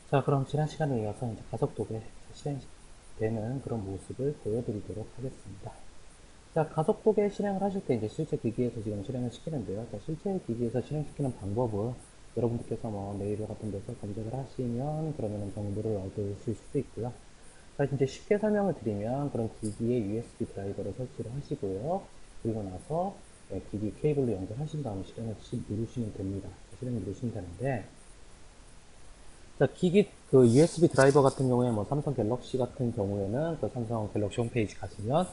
자, 그럼 지난 시간에 이어서 이제 가속도계 실행되는 그런 모습을 보여드리도록 하겠습니다. 자, 가속도계 실행을 하실 때 이제 실제 기기에서 지금 실행을 시키는데요. 자, 실제 기기에서 실행시키는 방법은 여러분들께서 뭐 네이버 같은 데서 검색을 하시면 그러면은 정보를 얻으실 수도 있고요. 자, 이제 쉽게 설명을 드리면 그런 기기에 USB 드라이버를 설치를 하시고요. 그리고 나서 기기 케이블로 연결하신 다음에 실행을 누르시면 됩니다. 실행 누르시면 되는데, 자, 기기 그 USB 드라이버 같은 경우에 뭐 삼성 갤럭시 같은 경우에는 그 삼성 갤럭시 홈페이지 가시면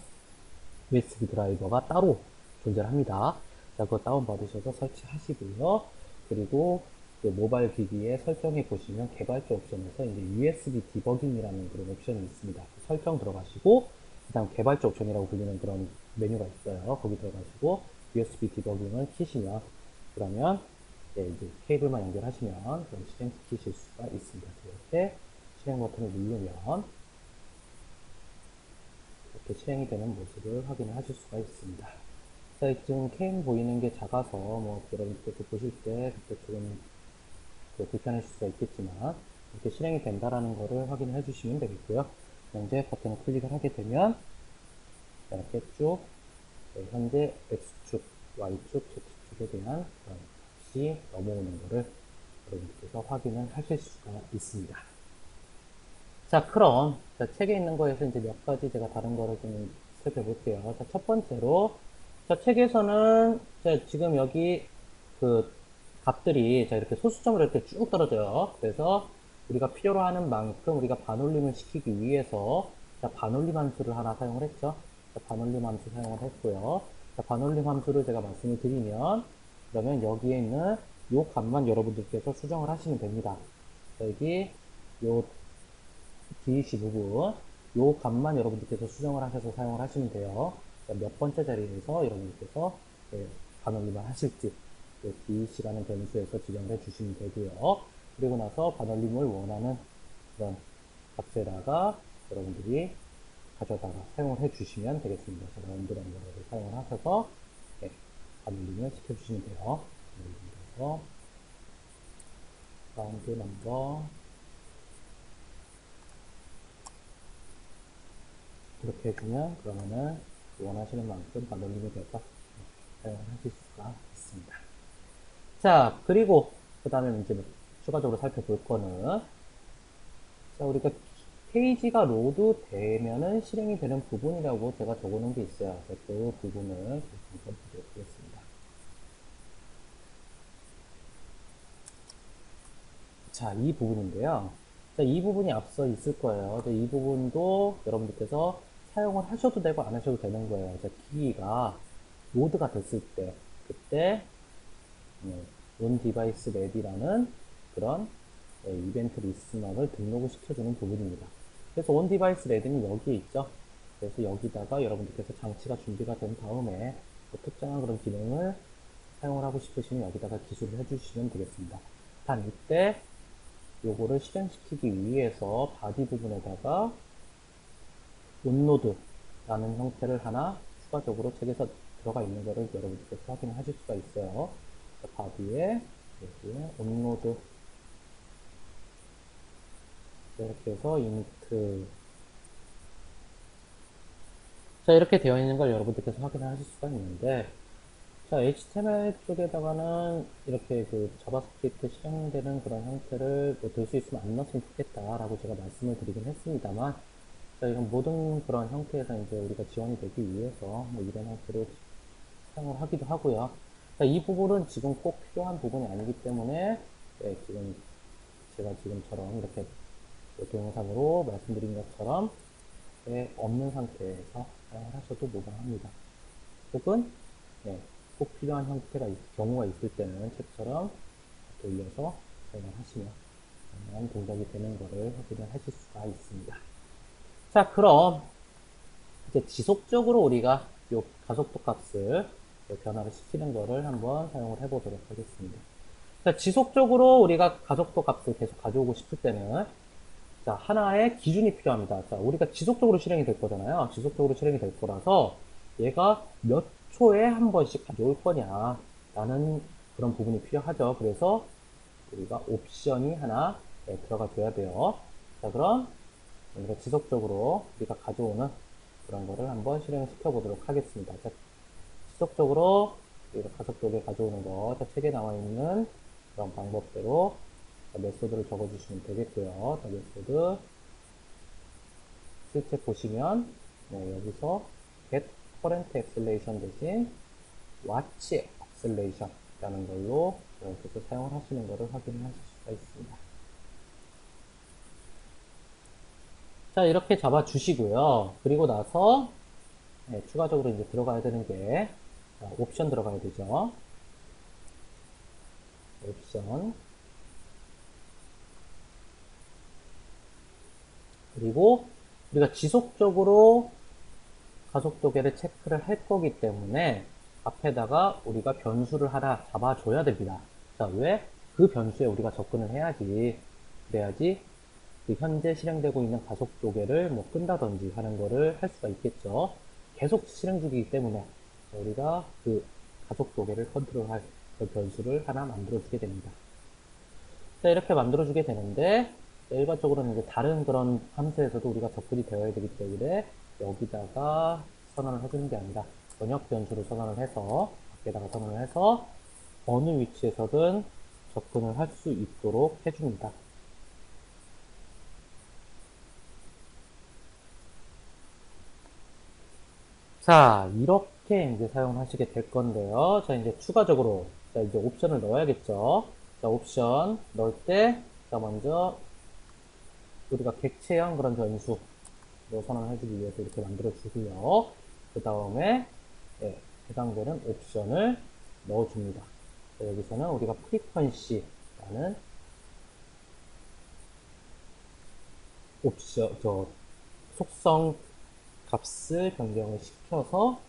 USB 드라이버가 따로 존재를 합니다. 자, 그거 다운받으셔서 설치하시고요. 그리고 그 모바일 기기에 설정해 보시면 개발자 옵션에서 이제 USB 디버깅이라는 그런 옵션이 있습니다. 설정 들어가시고, 그 다음 개발자 옵션이라고 불리는 그런 메뉴가 있어요. 거기 들어가시고, USB 디버깅을 키시면, 그러면 이제 케이블만 연결하시면 그럼 실행시키실 수가 있습니다. 이렇게 실행 버튼을 누르면 이렇게 실행이 되는 모습을 확인을 하실 수가 있습니다. 자, 지금 캠 보이는 게 작아서 뭐 여러분께서 보실 때 그때 조금 불편하실 수가 있겠지만 이렇게 실행이 된다라는 것을 확인해 주시면 되겠고요. 현재 버튼을 클릭을 하게 되면 이렇게 쭉 현재 X축, Y축, Z축에 대한 값이 넘어오는 것을 여러분께서 확인을 하실 수가 있습니다. 자, 그럼 자, 책에 있는 거에서 이제 몇 가지 제가 다른 거를 좀 살펴볼게요. 자, 첫 번째로 자, 책에서는 자, 지금 여기 그 값들이 자, 이렇게 소수점으로 이렇게 쭉 떨어져요. 그래서 우리가 필요로 하는 만큼 우리가 반올림을 시키기 위해서 자, 반올림 함수를 하나 사용을 했죠. 자, 반올림 함수 사용을 했고요. 자, 반올림 함수를 제가 말씀을 드리면 그러면 여기에 있는 요 값만 여러분들께서 수정을 하시면 됩니다. 자, 여기 요 DEC 부분 요 값만 여러분들께서 수정을 하셔서 사용을 하시면 돼요. 몇 번째 자리에서 여러분들께서 반올림을 하실지 DEC라는 변수에서 지정을 해주시면 되고요. 그리고 나서 반올림을 원하는 그런 값에다가 여러분들이 가져다가 사용을 해주시면 되겠습니다. 제가 온도라는 거를 사용을 하셔서 반올림을 시켜주시면 돼요. 그래서 라운드 넘버 이렇게 해주면 그러면은 원하시는 만큼 반올림이 돼서 사용을 하실 수가 있습니다. 자, 그리고 그 다음에 이제 추가적으로 살펴볼 거는 자, 우리가 페이지가 로드 되면은 실행이 되는 부분이라고 제가 적어놓은 게 있어요. 그 부분을 한번 보도록 하겠습니다. 자, 이 부분인데요. 자, 이 부분이 앞서 있을 거예요. 이 부분도 여러분들께서 사용을 하셔도 되고 안 하셔도 되는 거예요. 자, 기기가 로드가 됐을 때, 그때 온 디바이스 맵이라는 그런 이벤트 리스너를 등록을 시켜주는 부분입니다. 그래서 온 디바이스 맵은 여기에 있죠. 그래서 여기다가 여러분들께서 장치가 준비가 된 다음에 특정한 그런 기능을 사용을 하고 싶으시면 여기다가 기술을 해주시면 되겠습니다. 단 이때 요거를 실행시키기 위해서 바디 부분에다가 온노드라는 형태를 하나 추가적으로 책에서 들어가 있는 거를 여러분들께서 확인을 하실 수가 있어요. 바디에 여기에 온노드 이렇게 해서 인트 자 이렇게 되어 있는 걸 여러분들께서 확인을 하실 수가 있는데 자 HTML 쪽에다가는 이렇게 그 자바스크립트 실행되는 그런 형태를 뭐될 수 있으면 안 넣었으면 좋겠다라고 제가 말씀을 드리긴 했습니다만 자 이런 모든 그런 형태에서 이제 우리가 지원이 되기 위해서 뭐 이런 형태로 사용을 하기도 하고요. 자, 이 부분은 지금 꼭 필요한 부분이 아니기 때문에 지금 제가 지금처럼 이렇게 동영상으로 말씀드린 것처럼 없는 상태에서 사용을 하셔도 무방합니다. 혹은 꼭 필요한 형태가 경우가 있을 때는 책처럼 돌려서 사용을 하시면 동작이 되는 것을 확인을 하실 수가 있습니다. 자, 그럼 이제 지속적으로 우리가 이 가속도 값을 변화를 시키는 것을 한번 사용을 해보도록 하겠습니다. 자, 지속적으로 우리가 가속도 값을 계속 가져오고 싶을 때는 자, 하나의 기준이 필요합니다. 자, 우리가 지속적으로 실행이 될 거잖아요. 지속적으로 실행이 될 거라서 얘가 몇 초에 한 번씩 가져올 거냐 라는 그런 부분이 필요하죠. 그래서 우리가 옵션이 하나 들어가 줘야 돼요. 자, 그럼 우리가 지속적으로 우리가 가져오는 그런 거를 한번 실행시켜 보도록 하겠습니다. 자, 지속적으로 우리가 가속도계 가져오는 거, 자, 책에 나와 있는 그런 방법대로 메소드를 적어주시면 되겠고요. 자, 메소드 실제 보시면 여기서 get current acceleration 대신 watch acceleration 라는 걸로 이렇게 사용을 하시는 것을 확인하실 수가 있습니다. 자, 이렇게 잡아 주시고요. 그리고 나서 추가적으로 이제 들어가야 되는 게 옵션 들어가야 되죠. 옵션. 그리고 우리가 지속적으로 가속도계를 체크를 할 거기 때문에 앞에다가 우리가 변수를 하나 잡아줘야 됩니다. 자, 왜? 그 변수에 우리가 접근을 해야지. 그래야지 그 현재 실행되고 있는 가속도계를 뭐 끈다든지 하는 거를 할 수가 있겠죠. 계속 실행 중이기 때문에 우리가 그 가속도계를 컨트롤할 그 변수를 하나 만들어주게 됩니다. 자, 이렇게 만들어주게 되는데 일반적으로는 이제 다른 그런 함수에서도 우리가 접근이 되어야 되기 때문에 여기다가 선언을 해주는 게 아니라 번역 변수를 선언을 해서 밖에다가 선언을 해서 어느 위치에서든 접근을 할 수 있도록 해줍니다. 자, 이렇게 이제 사용하시게 될 건데요. 자, 이제 추가적으로, 자, 이제 옵션을 넣어야겠죠. 자, 옵션 넣을 때, 자, 먼저, 우리가 객체형 그런 변수로 선언해주기 위해서 이렇게 만들어주고요. 그 다음에, 해당되는 옵션을 넣어줍니다. 자, 여기서는 우리가 프리퀀시라는 옵션, 속성 값을 변경을 시켜서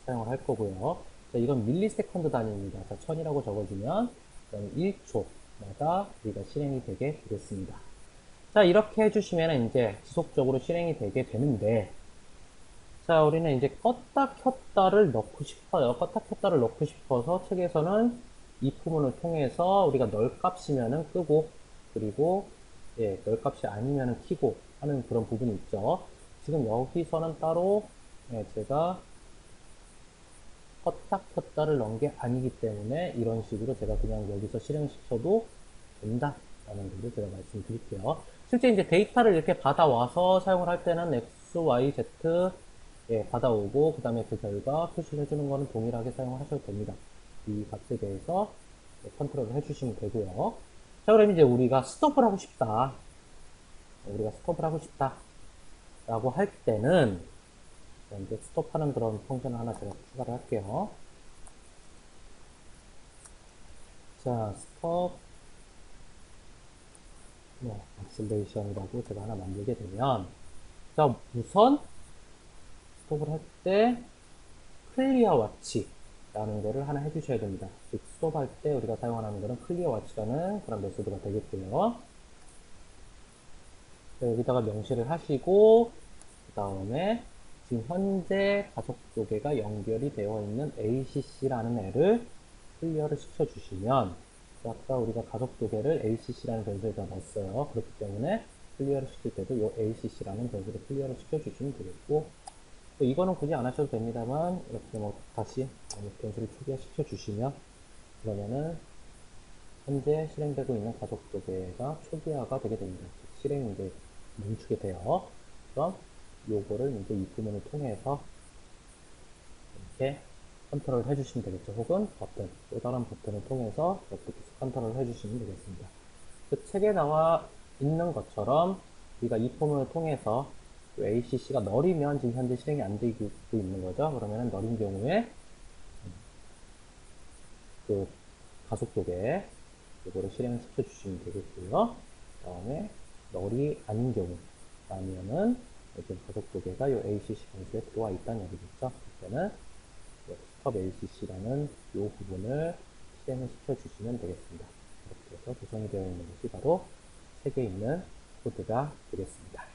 사용을 할 거고요. 자, 이건 밀리세컨드 단위입니다. 자, 1000이라고 적어주면 1초마다 우리가 실행이 되게 되겠습니다. 자, 이렇게 해주시면 이제 지속적으로 실행이 되게 되는데, 자, 우리는 이제 껐다 켰다를 넣고 싶어요. 껐다 켰다를 넣고 싶어서 책에서는 이 부분을 통해서 우리가 널 값이면은 끄고, 그리고 널 값이 아니면은 켜고 하는 그런 부분이 있죠. 지금 여기서는 따로 제가 껐다 켰다를 넣은 게 아니기 때문에 이런 식으로 제가 그냥 여기서 실행시켜도 된다 라는 것을 제가 말씀드릴게요. 실제 이제 데이터를 이렇게 받아와서 사용을 할 때는 X, Y, Z 받아오고 그 다음에 그 결과 표시를 해주는 거는 동일하게 사용하셔도 됩니다. 이 값에 대해서 컨트롤을 해주시면 되고요. 자, 그럼 이제 우리가 스톱을 하고 싶다. 우리가 스톱을 하고 싶다 라고 할 때는 이제 스톱하는 그런 펑션을 하나 제가 추가를 할게요. 자, 스톱 액셀레이션이라고 제가 하나 만들게 되면, 자, 우선 스톱을 할 때 클리어 와치라는 거를 하나 해주셔야 됩니다. 즉 스톱할 때 우리가 사용하는 거는 클리어 와치라는 그런 메소드가 되겠고요. 자, 여기다가 명시를 하시고 그 다음에 지금 현재 가속도계가 연결이 되어 있는 ACC라는 애를 클리어를 시켜주시면, 아까 우리가 가속도계를 ACC라는 변수에다 넣었어요. 그렇기 때문에 클리어를 시킬 때도 이 ACC라는 변수를 클리어를 시켜주시면 되겠고, 또 이거는 굳이 안 하셔도 됩니다만 이렇게 뭐 다시 변수를 초기화 시켜주시면 그러면은 현재 실행되고 있는 가속도계가 초기화가 되게 됩니다. 실행이 이제 멈추게 돼요. 그럼 요거를 이제 이 부분을 통해서 이렇게 컨트롤 해주시면 되겠죠. 혹은 버튼, 또 다른 버튼을 통해서 이렇게 컨트롤 해주시면 되겠습니다. 그 책에 나와 있는 것처럼 우리가 이 폼을 통해서 ACC가 널이면 지금 현재 실행이 안 되고 있는 거죠. 그러면 널인 경우에 그 가속도계 이거를 실행시켜 주시면 되겠고요. 그 다음에 널이 아닌 경우 아니면은 지금 가속도계가 이 ACC 변수에 들어와 있다는 얘기겠죠. 그때는 스톱 ACC라는 이 부분을 실행을 시켜주시면 되겠습니다. 이렇게 해서 구성이 되어 있는 것이 바로 책에 있는 코드가 되겠습니다.